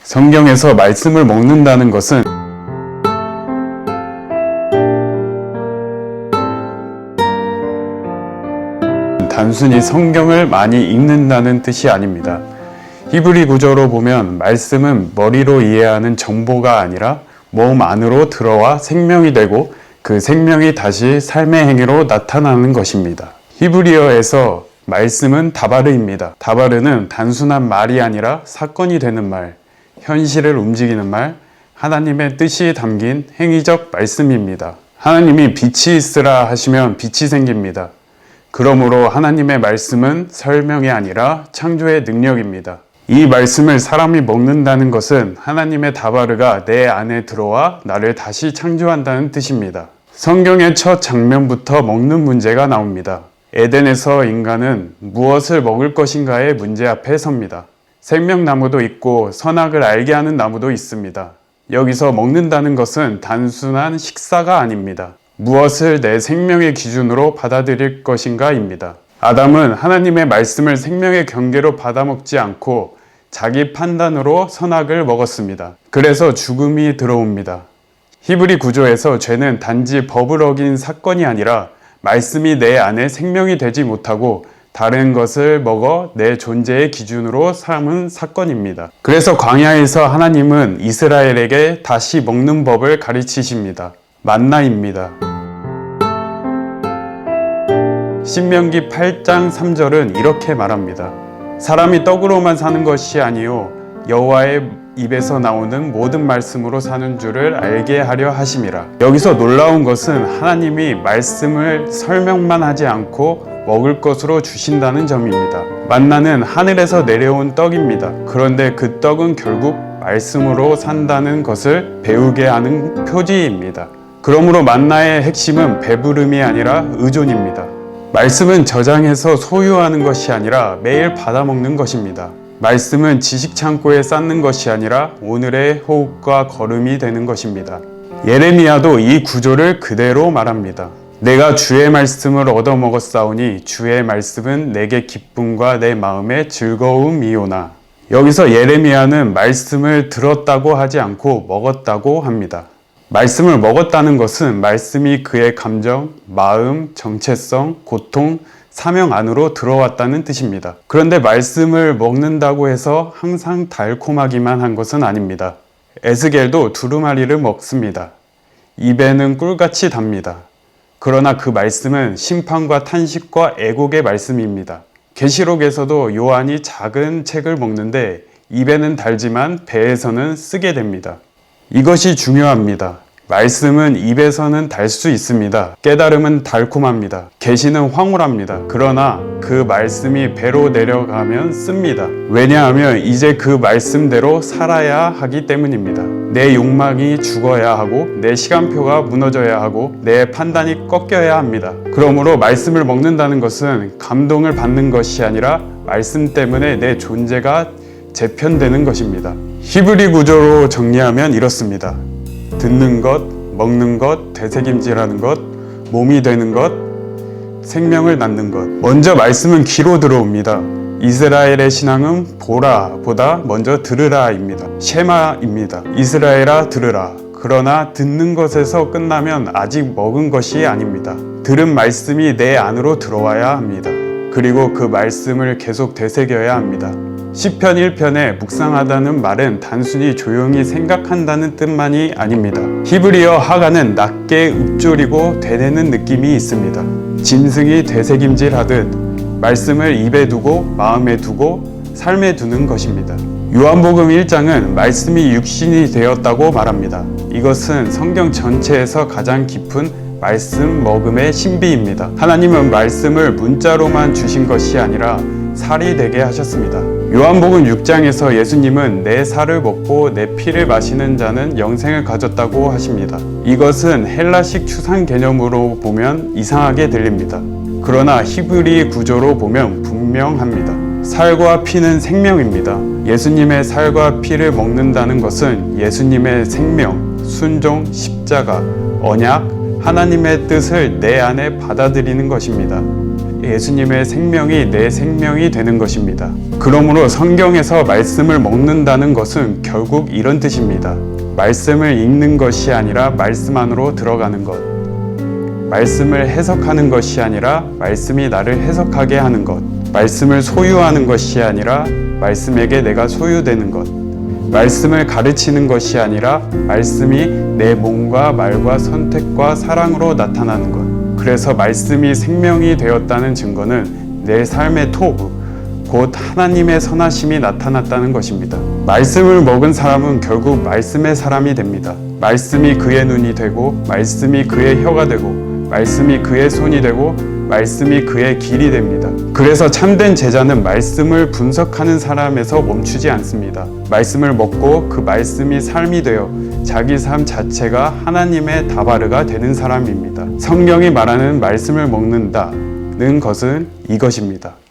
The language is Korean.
성경에서 말씀을 먹는다는 것은 단순히 성경을 많이 읽는다는 뜻이 아닙니다. 히브리 구조로 보면 말씀은 머리로 이해하는 정보가 아니라 몸 안으로 들어와 생명이 되고 그 생명이 다시 삶의 행위로 나타나는 것입니다. 히브리어에서 말씀은 다바르입니다. 다바르는 단순한 말이 아니라 사건이 되는 말, 현실을 움직이는 말, 하나님의 뜻이 담긴 행위적 말씀입니다. 하나님이 빛이 있으라 하시면 빛이 생깁니다. 그러므로 하나님의 말씀은 설명이 아니라 창조의 능력입니다. 이 말씀을 사람이 먹는다는 것은 하나님의 다바르가 내 안에 들어와 나를 다시 창조한다는 뜻입니다. 성경의 첫 장면부터 먹는 문제가 나옵니다. 에덴에서 인간은 무엇을 먹을 것인가의 문제 앞에 섭니다. 생명나무도 있고 선악을 알게 하는 나무도 있습니다. 여기서 먹는다는 것은 단순한 식사가 아닙니다. 무엇을 내 생명의 기준으로 받아들일 것인가입니다. 아담은 하나님의 말씀을 생명의 경계로 받아먹지 않고 자기 판단으로 선악을 먹었습니다. 그래서 죽음이 들어옵니다. 히브리 구조에서 죄는 단지 법을 어긴 사건이 아니라 말씀이 내 안에 생명이 되지 못하고 다른 것을 먹어 내 존재의 기준으로 삼은 사건입니다. 그래서 광야에서 하나님은 이스라엘에게 다시 먹는 법을 가르치십니다. 만나입니다. 신명기 8장 3절은 이렇게 말합니다. 사람이 떡으로만 사는 것이 아니요 여호와의 입에서 나오는 모든 말씀으로 사는 줄을 알게 하려 하심이라. 여기서 놀라운 것은 하나님이 말씀을 설명만 하지 않고 먹을 것으로 주신다는 점입니다. 만나는 하늘에서 내려온 떡입니다. 그런데 그 떡은 결국 말씀으로 산다는 것을 배우게 하는 표지입니다. 그러므로 만나의 핵심은 배부름이 아니라 의존입니다. 말씀은 저장해서 소유하는 것이 아니라 매일 받아먹는 것입니다. 말씀은 지식 창고에 쌓는 것이 아니라 오늘의 호흡과 걸음이 되는 것입니다. 예레미야도 이 구조를 그대로 말합니다. 내가 주의 말씀을 얻어먹었사오니 주의 말씀은 내게 기쁨과 내 마음의 즐거움이오나. 여기서 예레미야는 말씀을 들었다고 하지 않고 먹었다고 합니다. 말씀을 먹었다는 것은 말씀이 그의 감정, 마음, 정체성, 고통, 사명 안으로 들어왔다는 뜻입니다. 그런데 말씀을 먹는다고 해서 항상 달콤하기만 한 것은 아닙니다. 에스겔도 두루마리를 먹습니다. 입에는 꿀같이 답니다. 그러나 그 말씀은 심판과 탄식과 애곡의 말씀입니다. 계시록에서도 요한이 작은 책을 먹는데 입에는 달지만 배에서는 쓰게 됩니다. 이것이 중요합니다. 말씀은 입에서는 달 수 있습니다. 깨달음은 달콤합니다. 계시는 황홀합니다. 그러나 그 말씀이 배로 내려가면 씁니다. 왜냐하면 이제 그 말씀대로 살아야 하기 때문입니다. 내 욕망이 죽어야 하고 내 시간표가 무너져야 하고 내 판단이 꺾여야 합니다. 그러므로 말씀을 먹는다는 것은 감동을 받는 것이 아니라 말씀 때문에 내 존재가 재편되는 것입니다. 히브리 구조로 정리하면 이렇습니다. 듣는 것, 먹는 것, 되새김질하는 것, 몸이 되는 것, 생명을 낳는 것. 먼저 말씀은 귀로 들어옵니다. 이스라엘의 신앙은 보라 보다 먼저 들으라입니다. 쉐마입니다. 이스라엘아 들으라. 그러나 듣는 것에서 끝나면 아직 먹은 것이 아닙니다. 들은 말씀이 내 안으로 들어와야 합니다. 그리고 그 말씀을 계속 되새겨야 합니다. 시편 1편에 묵상하다는 말은 단순히 조용히 생각한다는 뜻만이 아닙니다. 히브리어 하가는 낮게 읊조리고 되뇌는 느낌이 있습니다. 짐승이 되새김질하듯 말씀을 입에 두고 마음에 두고 삶에 두는 것입니다. 요한복음 1장은 말씀이 육신이 되었다고 말합니다. 이것은 성경 전체에서 가장 깊은 말씀 먹음의 신비입니다. 하나님은 말씀을 문자로만 주신 것이 아니라 살이 되게 하셨습니다. 요한복음 6장에서 예수님은 내 살을 먹고 내 피를 마시는 자는 영생을 가졌다고 하십니다. 이것은 헬라식 추상 개념으로 보면 이상하게 들립니다. 그러나 히브리 구조로 보면 분명합니다. 살과 피는 생명입니다. 예수님의 살과 피를 먹는다는 것은 예수님의 생명, 순종, 십자가, 언약, 하나님의 뜻을 내 안에 받아들이는 것입니다. 예수님의 생명이 내 생명이 되는 것입니다. 그러므로 성경에서 말씀을 먹는다는 것은 결국 이런 뜻입니다. 말씀을 읽는 것이 아니라 말씀 안으로 들어가는 것. 말씀을 해석하는 것이 아니라 말씀이 나를 해석하게 하는 것. 말씀을 소유하는 것이 아니라 말씀에게 내가 소유되는 것. 말씀을 가르치는 것이 아니라 말씀이 내 몸과 말과 선택과 사랑으로 나타나는 것. 그래서 말씀이 생명이 되었다는 증거는 내 삶의 토부, 곧 하나님의 선하심이 나타났다는 것입니다. 말씀을 먹은 사람은 결국 말씀의 사람이 됩니다. 말씀이 그의 눈이 되고, 말씀이 그의 혀가 되고, 말씀이 그의 손이 되고, 말씀이 그의 길이 됩니다. 그래서 참된 제자는 말씀을 분석하는 사람에서 멈추지 않습니다. 말씀을 먹고 그 말씀이 삶이 되어 자기 삶 자체가 하나님의 다바르가 되는 사람입니다. 성경이 말하는 말씀을 먹는다는 것은 이것입니다.